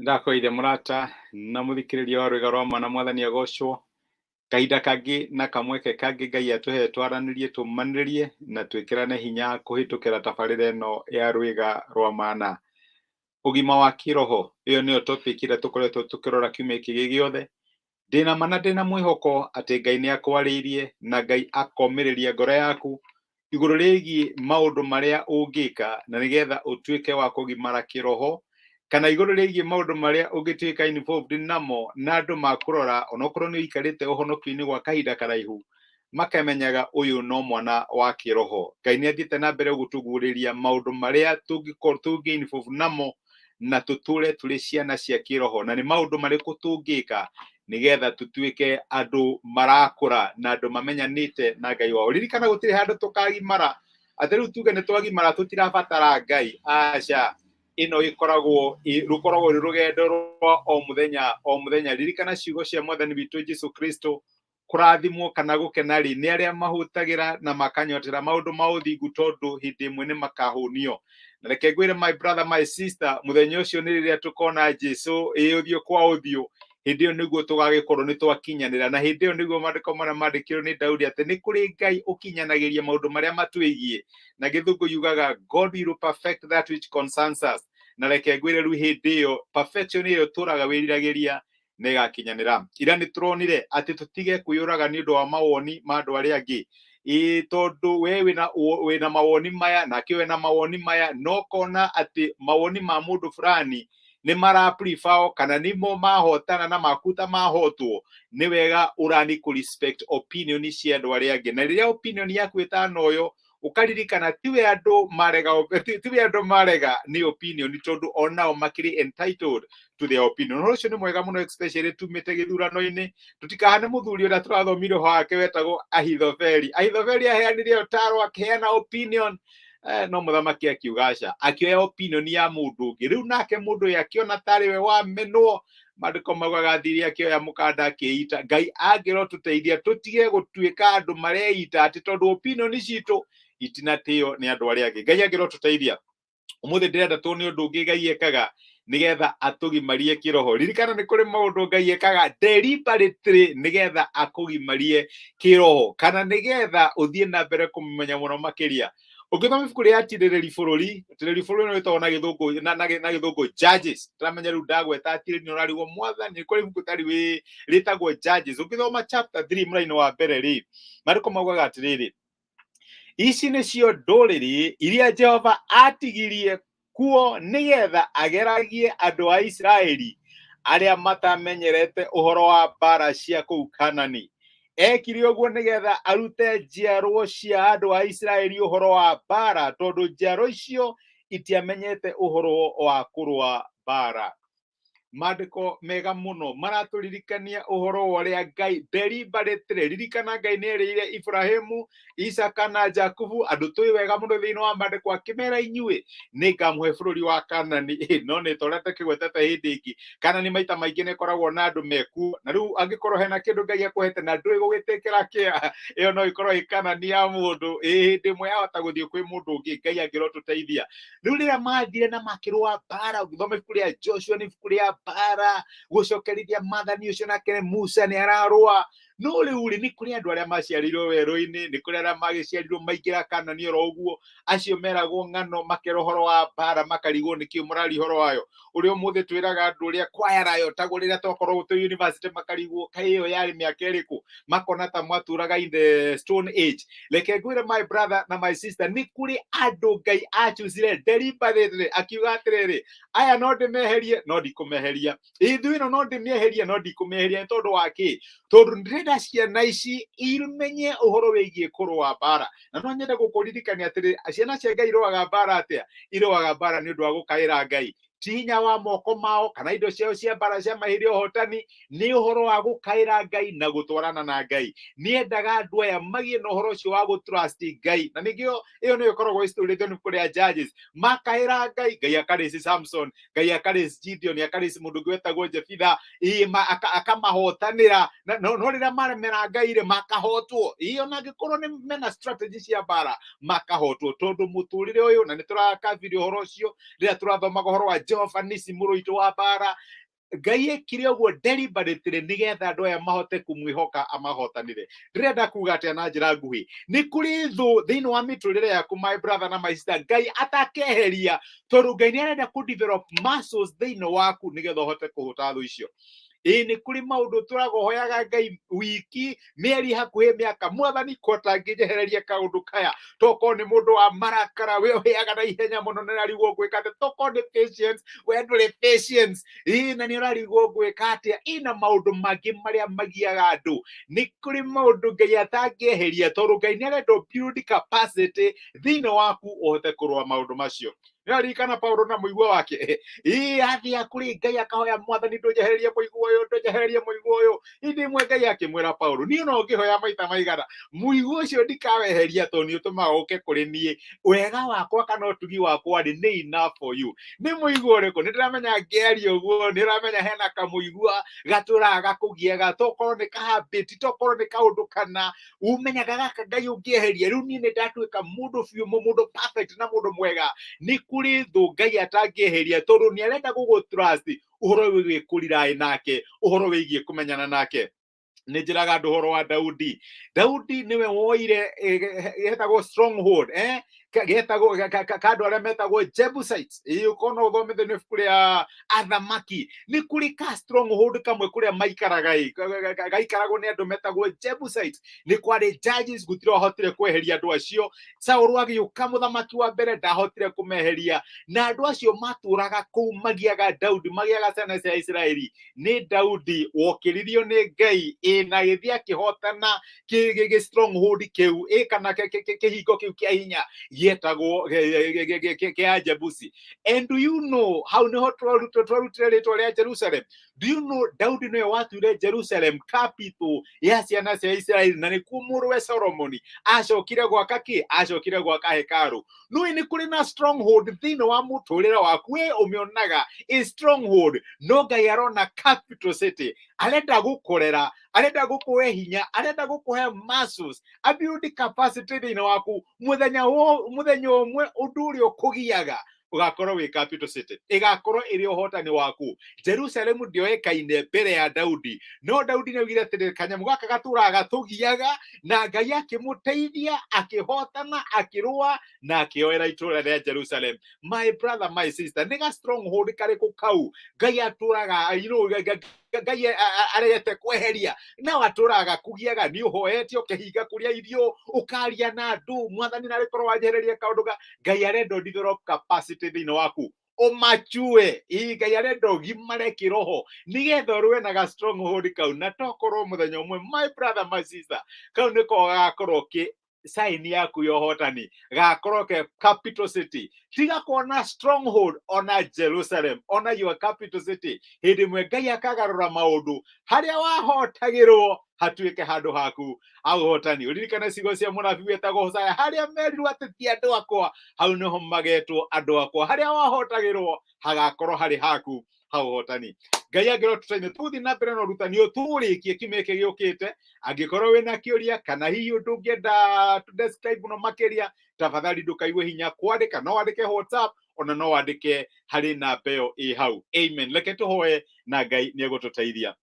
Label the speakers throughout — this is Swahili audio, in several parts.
Speaker 1: Ndakoithe murata na muthikiriria wa rwĩga rwa mwana mwathani agocwo kahinda kangi na kamweke kangi Ngai atuhe twaranirie tumanĩrĩrie na twĩkĩrane hinya kũhĩtũkĩra tabarĩra ĩno ya rwĩga rwa mana. Ũgima wa kĩroho, ĩyo nĩyo topic ĩrĩa tũkoretwo tũkĩrora kiumia gĩkĩ gĩothe. Ndĩna mana ndĩna mwĩhoko atĩ Ngai nĩakwarĩirie na Ngai akomĩrĩria ngoro yaku igũrũ rĩgiĩ maũndũ marĩa ũngĩka na nĩgetha ũtuĩke wa kũgimara kĩroho, kana igũrũ rĩgiĩ maũndũ marĩa ũngĩtuĩka involved namo na andũ makũrora onokorwo nĩ ũikarĩte ũhonokio-inĩ gwa kahinda karaihu makamenyaga ũyũ no mwana wa kĩroho. Ngai nĩathiĩte na mbere gũtũguũrĩria maũndũ marĩa tũngĩkorwo tũngĩ involved namo na tũtũre tũrĩ ciana cia kĩroho, na nĩ maũndũ marĩkũ tũngĩka nĩgetha tũtuĩke andũ marakũra na andũ mamenyanĩte na Ngai wao. Ririkana gũtirĩ handũ tũkagimara atĩ rĩu tuge nĩ twagimara tũtirabatara Ngai, aca. Ĩno rũkoragwo rwĩ rũgendo rwa o mũthenya. Ririkana ciugo cia mwathani witũ Jesũ Kristo, kũrathimwo kana gũkena rĩ nĩ arĩa mahũtagĩra na makanyotera maũndũ ma ũthingu tondũ hĩndĩ ĩmwe nĩ makahũnio. Na reke ngwĩre my brother my sister, mũthenya ũcio nĩ rĩrĩa tũkona Jesũ ũthiũ kwa ũthiũ. Hĩndĩ ĩyo nĩguo tũgagĩkorwo nĩ twakinyanĩra, na hĩndĩ ĩyo nĩguo maandĩko marĩa mandĩkĩrwo nĩ Daudi atĩ nĩ kũrĩ Ngai ũkinyanagĩria maũndũ marĩa matwĩgiĩ, na gĩthũngũ yugaga God will perfect that which concerns us. Na reke ngwĩre rĩu hĩndĩ ĩyo perfection ĩyo tũraga wĩriragĩria nĩ ĩgakinyanĩra. Ira nĩ tũronire atĩ tũtige kwĩyũraga nĩ ũndũ wa mawoni ma andũ arĩa angĩ, tondũ we wĩna mawoni maya nake wĩna mawoni maya, no kona atĩ mawoni ma mũndũ fulani nĩ mara prefer kana nĩmo mahotana na makuta mahotwo, nĩ wega ũrani kũ respect opinion cia andũ arĩa angĩ. Na rĩrĩa opinion yaku ĩtana ũyũ ũkaririkana tiwe andũ marega nĩ opinion, tondũ onao makĩrĩ entitled to their opinion. Ũcio nĩ mwega mũno especially tumĩte gĩthurano-inĩ, tũtikahane mũthuri ũrĩa tũrathomire ũhoro wake wetagwo Ahithofeli. Ahithofeli aheanire ũtaaro akĩheana opinion, no mũthamaki akiuga aca, akĩoya opinion ya mũndũ ũngĩ. Rĩu nake mũndũ ũyũ akĩona tarĩ we wamenwo, maandĩko maugaga athire akĩoya mũkanda akĩĩita. Ngai angĩrotũteithia tũtige gũtuĩka andũ mareita atĩ tondũ opinion citũ itinatĩo nĩ andũ arĩa angĩ. Ngai angĩrotũteithia, ũmũthĩ ndĩrenda tuone ũndũ ũngĩ Ngai ekaga nĩgetha atũgimarie kĩroho. Ririkana nĩ kũrĩ maũndũ Ngai ekaga deliberately nĩgetha akũgimarie kĩroho, kana nĩgetha ũthiĩ na mbere kũmenya mũno makĩria. Ũngĩthoma ibuku rĩa atirĩrĩri bũrũri no wĩtagwo na gĩthũngũ Judges, ndĩramenya rĩu ndagweta atirĩrĩri no rarigwo mwathani, nĩ kũrĩ ibuku tarĩ rĩtagwo Judges. Ũngĩthoma chapter 3 mũraini wa mbere rĩ, maandĩko maugaga atĩrĩrĩ, ici nĩcio ndũrĩrĩ iria Jehova atigirie kuo nĩgetha ageragie andũ a Isiraeli arĩa matamenyerete ũhoro wa mbaara cia kũu Kanani. Ekire ũguo nĩgetha arute njiarwo cia andũ a Isiraeli ũhoro wa mbaara, tondũ njiarwo icio itiamenyete ũhoro wa kũrũa mbaara. Maandĩko mega mũno maratũririkania ũhoro wa ũrĩa Ngai deliberately, ririkana Ngai nĩerĩire Ibrahimu, Isaka na Jakubu, andũ tũĩ wega mũno thĩinĩ wa maandĩko, akĩmera inyuĩ nĩngamũhe bũrũri wa Kanani. No nĩ tũrĩa tũkĩgwetete hĩndĩ ĩngĩ, Kanani maita maingĩ nĩ ĩkoragwo na andũ mekuo, na rĩu angĩkorwo hena kĩndũ Ngai akũhete na ndũĩ gũgĩtĩkĩra kĩa, ĩyo no ĩkorwo ĩ Kanani ya mũndũ, hĩndĩ ĩmwe yahota gũthiĩ kwĩ mũndũ ũngĩ. Ngai angĩrotũteithia. Rĩu rĩrĩa mathire na makĩrũa mbaara, ũgĩthoma ibuku rĩa Joshua nĩ ibuku rĩa mbaara, gũcokerithia maathani ũcio nake Musa nĩ ararũa. No rĩu nĩ kũrĩ andũ arĩa maciarirwo werũ-inĩ, nĩ kũrĩ arĩa magĩciarirwo maingĩra Kanani oro ũguo, acio meragwo ng'ano makera ũhoro wa mbaara makarigwo nĩkĩo mũrari ũhoro wayo. Ũrĩa ũmũthĩ twĩraga andũ ũrĩa kwaya yotagwo rĩrĩa twakorwo twĩ university makarigwo kaĩ ĩyo yarĩ mĩaka ĩrĩkũ, makona ta mwatũraga in the stone age. Reke ngwĩre my brother na my sister, nĩ kũrĩ andũ Ngai achusire deliberately, akiuga atĩrĩrĩ, aya no ndĩmeherie no ndikũmeheria, ithuĩ ĩno no ndĩmĩeherie no ndikũmĩeheria. Nĩ tondũ wa kĩ? Tondũ ndĩrenda ciana ici imenye ũhoro wĩgiĩ kũrũa mbaara. Na no nyende gũkũririkania atĩrĩ, ciana cia Ngai irũaga mbaara atĩa? Irũaga mbaara nĩ ũndũ wa gũkaĩra Ngai, ti hinya wa moko mao kana indo ciao cia mbaara cia mahĩndĩ ũhotani, nĩ ũhoro wa gũkaĩra Ngai na gũtwarana na Ngai. Nĩendaga andũ aya magĩe na ũhoro ũcio wa gũtrust Ngai, na nĩkĩo ĩyo nĩyo ĩkoragwo history thĩinĩ kũrĩa Judges. Makaĩra Ngai, Ngai akarĩci Samson, Ngai akarĩci Gideon, akarĩci mũndũ ũngĩ wetagwo Jefitha, akamahotanĩra. No rĩrĩa maremera Ngai rĩ makahotwo. Ona angĩkorwo mena strategy cia mbaara makahotwo, tondũ mũtũrĩre ũyũ, na nĩ tũrakabiri ũhoro ũcio rĩrĩa tũrathomaga ũhoro wa Jehova Nisi mũrũitũ wa mbaara. Ngai ekire ũguo deliberately nigetha andũ aya mahote kumwihoka amahotanire. Ndirenda kuga atĩa na njĩra nguhĩ, nĩ kũrĩ thũ thĩinĩ wa mĩtũrĩre yaku my brother na my sister, Ngai atakeheria tondũ Ngai nĩ arenda ku develop muscles thĩinĩ waku nigetha ũhote kũhũta thũ icio. Nĩ kũrĩ maũndũ tũrahoyaga Ngai wiki mĩeri hakuhĩ mĩaka, Mwathani kota ngĩnjehereria kaũndũ kaya, tokorwo nĩ mũndũ wa marakara we ũhĩaga na ihenya mũno na nĩarigwo gwĩka atĩa, tokorwo nĩ patience we ndũrĩ patience, na nĩ ũrarigwo gwĩka atĩa, na maũndũ mangĩ marĩa magiaga andũ. Nĩ kũrĩ maũndũ Ngai atangĩeheria tondũ Ngai nĩ arenda build capacity thĩinĩ waku ũhote kũrũa maũndũ macio. Nĩraririkana Paulo na mũigua wake athiaga kũrĩ Ngai akahoya, Mwathani ndũnjehererie mũigua ũyũ, ndũnjehererie mũigua ũyũ. Hĩndĩ ĩmwe Ngai akĩmwĩra Paulo, niĩ no ngĩhoya maita maigana, mũigua ũcio ndikaweheria tondũ nĩ ũtũmaga ũke kũrĩ niĩ, wega wakwa kana ũtugi wakwa nĩ enough for you. Nĩ mũigua ũrĩkũ? Nĩ ndĩramenya ngĩaria ũguo nĩ ũramenya hena kamũigua gatũraga gakũgiaga, tokorwo nĩ kahabĩti, tokorwo nĩ kaũndũ kana umenyaga gaka Ngai ũngĩeheria rĩu niĩ nĩ ndatuĩka mũndũ biũ, mũndũ perfect na mũndũ mwega. Nĩ kũrĩ thũ Ngai atangĩeheria tondũ nĩ arenda gũgũtrust ũhoro wĩgiĩ kũriraĩ nake, ũhoro wĩgiĩ kũmenyana nake. Nĩ njĩraga andũ ũhoro wa Daudi. Daudi nĩwe woire getagwo stronghold, getagwo kandũ arĩa metagwo Jebusites. Ũkona ũthomithio ibuku rĩa athamaki, nĩ kũrĩ ka stronghold kamwe kũrĩa maikaraga, gaikaragwo nĩ andũ metagwo Jebusites. Nĩ kwarĩ Judges, gũtirĩ wahotire kweheria andũ acio. Saũlũ agĩũka mũthamaki wa mbere ndahotire kũmeheria, na andũ acio matũraga kũu magiaga Daudi, magiaga ciana cia Isiraeli. Nĩ Daudi wokĩririo nĩ Ngai na gĩthiĩ akĩhotana stronghold kĩu, kana kĩhingo kĩu kĩa hinya gĩetagwo kĩa Jebusi. And do you know, hau nĩho twarutire rĩtwa rĩa Jerusalem. Do you know Daudi nĩwe watuire Jerusalem capital ya ciana cia Isiraeli, na nĩkuo mũrũwe Solomoni acokire gwaka kĩ? Acokire gwaka hekaru. Nĩ kũrĩ na stronghold thĩinĩ wa mũtũrĩre waku, we ũmĩonaga stronghold, no Ngai arona capital city, arenda gũkũrera, arenda gũkũhe hinya, arenda gũkũhe muscles, build capacity thĩinĩ waku. Mũthenya ũmwe ũndũ ũrĩa ũkũgiaga ũgakorwo wĩ capital city, ĩgakorwo ĩrĩ ũhotani waku. Jerusalem ndioĩkaine mbere ya Daudi, no Daudi nĩaugire atĩrĩrĩ, kanyamũ gaka gatũraga gatũgiaga, na Ngai akĩmũteithia, akĩhotana, akĩrũa na akĩoera itũra rĩa Jerusalem. My brother, my sister, nĩ ga stronghold karĩkũ kau Ngai atũraga, Ngai arete kweheria, na watũraga kugiaga? Nĩ ũhoete ũkĩhinga kũrĩa irio, ũkaria na andũ, Mwathani na arĩkorwo wanjehereria kaũndũ Ngai arenda develop capacity thĩinĩ waku, ũmachue. Ngai arenda ũgimare kĩroho nigetha ũrũe na ga stronghold kau, na tokorwo mũthenya ũmwe my brother, my sister, kau nĩko gagakorwo sign yaku ya ũhotani, gakorwo ke capital city. Tiga kuona stronghold, ona Jerusalem, ona your capital city. Hĩndĩ ĩmwe Ngai akagarũra maũndũ, harĩa wahotagĩrwo hatuĩke handũ haku ha ũhotani. Ũririkane ciugo cia mũnabii wetagwo Hosea, harĩa merirwo atĩ ti andũ akwa, hau nĩho magetwo andũ akwa. Harĩa wahotagĩrwo hagakorwo harĩ haku ha ũhotani. Ngai angĩrotũteithia tũthiĩ na mbere na ũrutani ũyũ, tũrĩkie kiumia gĩkĩ gĩũkĩte. Angĩkorwo wĩna kĩũria kana hihi ũndũ ũngĩenda to describe no makĩria, tafadhali ndũkaigue hinya kwandĩka, no wandĩke WhatsApp, ona no wandĩke harĩ namba ĩyo ĩ hau. Amen. Reke tũhoe na Ngai nĩegũtũteithia.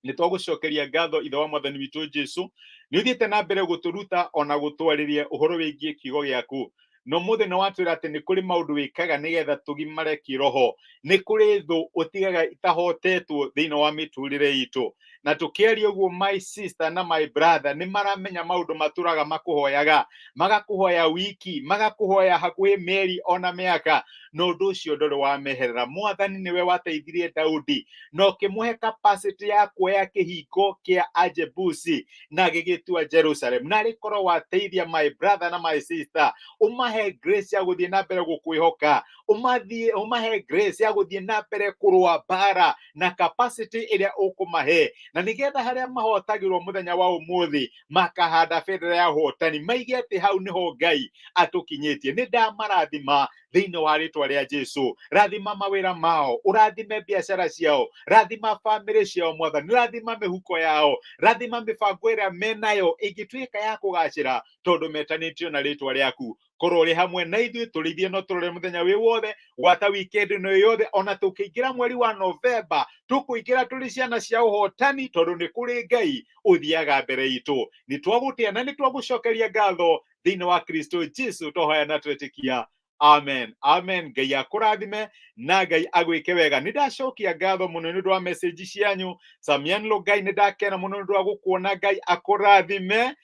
Speaker 1: Nĩ twagũcokeria ngatho ithe wa Mwathani witũ Jesũ, nĩ ũthiĩte na mbere gũtũruta ona gũtwarĩria ũhoro wĩgiĩ kiugo gĩaku. No mũthĩ nĩ watwĩra atĩ nĩ kũrĩ maũndũ wĩkaga nĩgetha tũgimare kĩroho. Nĩ kũrĩ thũ ũtigaga itahotetwo thĩinĩ wa mĩtũrĩre itũ. Na tũkĩaria ũguo my sister na my brother, nĩ maramenya maũndũ matũraga makũhoyaga, magakũhoya wiki, magakũhoya hakuhĩ mĩeri ona mĩaka, no ũndũ ũcio ndũrĩ wameherera. Mwathani nĩwe wateithirie Daudi na ũkĩmũhe capacity ya kuoya kĩhingo kĩa Ajebusi na gĩgĩtua Jerusalem. Na rĩkorwo wateithia my brother na my sister, umahe grace ya gũthiĩ na mbere gũkwĩhoka, umahe grace ya gũthiĩ na mbere kũrũa mbaara na capacity ĩrĩa ũkũmahe, na nĩgetha harĩa mahotagĩrwo mũthenya wa ũmũthĩ makahanda bendera ya ũhotani, maige atĩ hau nĩho Ngai atũkinyĩtie. Nĩ ndamarathima thĩinĩ wa rĩtwa rĩa Jesũ. Rathima mawĩra mao, ũrathime biacara ciao, rathima family ciao Mwathani, rathima mĩhuko yao, rathima mĩbango ĩrĩa menayo ĩngĩtuĩka ya kũgacĩra tondũ metanĩtio na rĩtwa rĩaku. korwo uri hamwe na ithuĩ tũrĩithie no tũrore mũthenya wĩ wothe gwata weekend no yothe ona tũkĩingĩra mweri wa November tũkũingĩra tũrĩ ciana cia ũhotani tondũ nĩ kũrĩ Ngai ũthiaga mbere itũ. Nĩ twagũtĩa na nĩ twagũcokeria ngatho thĩinĩ wa Kristo Jesu tũhoya na twetĩkia. Amen. Amen. Ngai akũrathime na Ngai agwĩke wega. Nĩ ndacokia ngatho mũno nĩ ũndũ wa message cianyu. Samianlo Ngai nĩ ndakena mũno nĩ ũndũ wa gũkuona. Ngai akũrathime.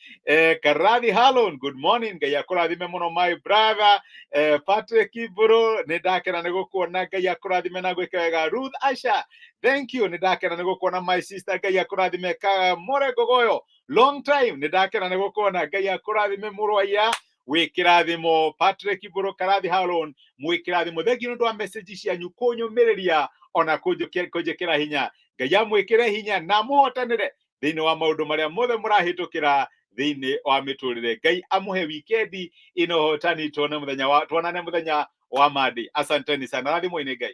Speaker 1: Karathi Halon, good morning. Ngai akũrathime mũno my brother. Patrick Iburu, nĩ ndakena nĩ gũkuona. Ngai akũrathime na gwĩke wega. Ruth Asha, thank you. Nĩ ndakena nĩ gũkuona my sister. Ngai akũrathime. Kamore Gogoyo, long time. Nĩ ndakena nĩ gũkuona. Ngai akũrathime mũrũaya. Wĩkĩrathimo Patrick Iburu, Karathi Halon, mwĩkĩrathimo. Thengi nĩ ũndũ wa message cianyu kũnyũmĩrĩria ona kũnjĩkĩra hinya. Ngai amwĩkĩre hinya na mũhotanĩre thĩinĩ wa maũndũ marĩa mothe mũrahĩtũkĩra thĩinĩ wa mĩtũrĩre. Ngai amũhe wikendi ĩno hotani. Tuonane mũthenya wa Monday. Asanteni sana. Rathimo-inĩ Ngai.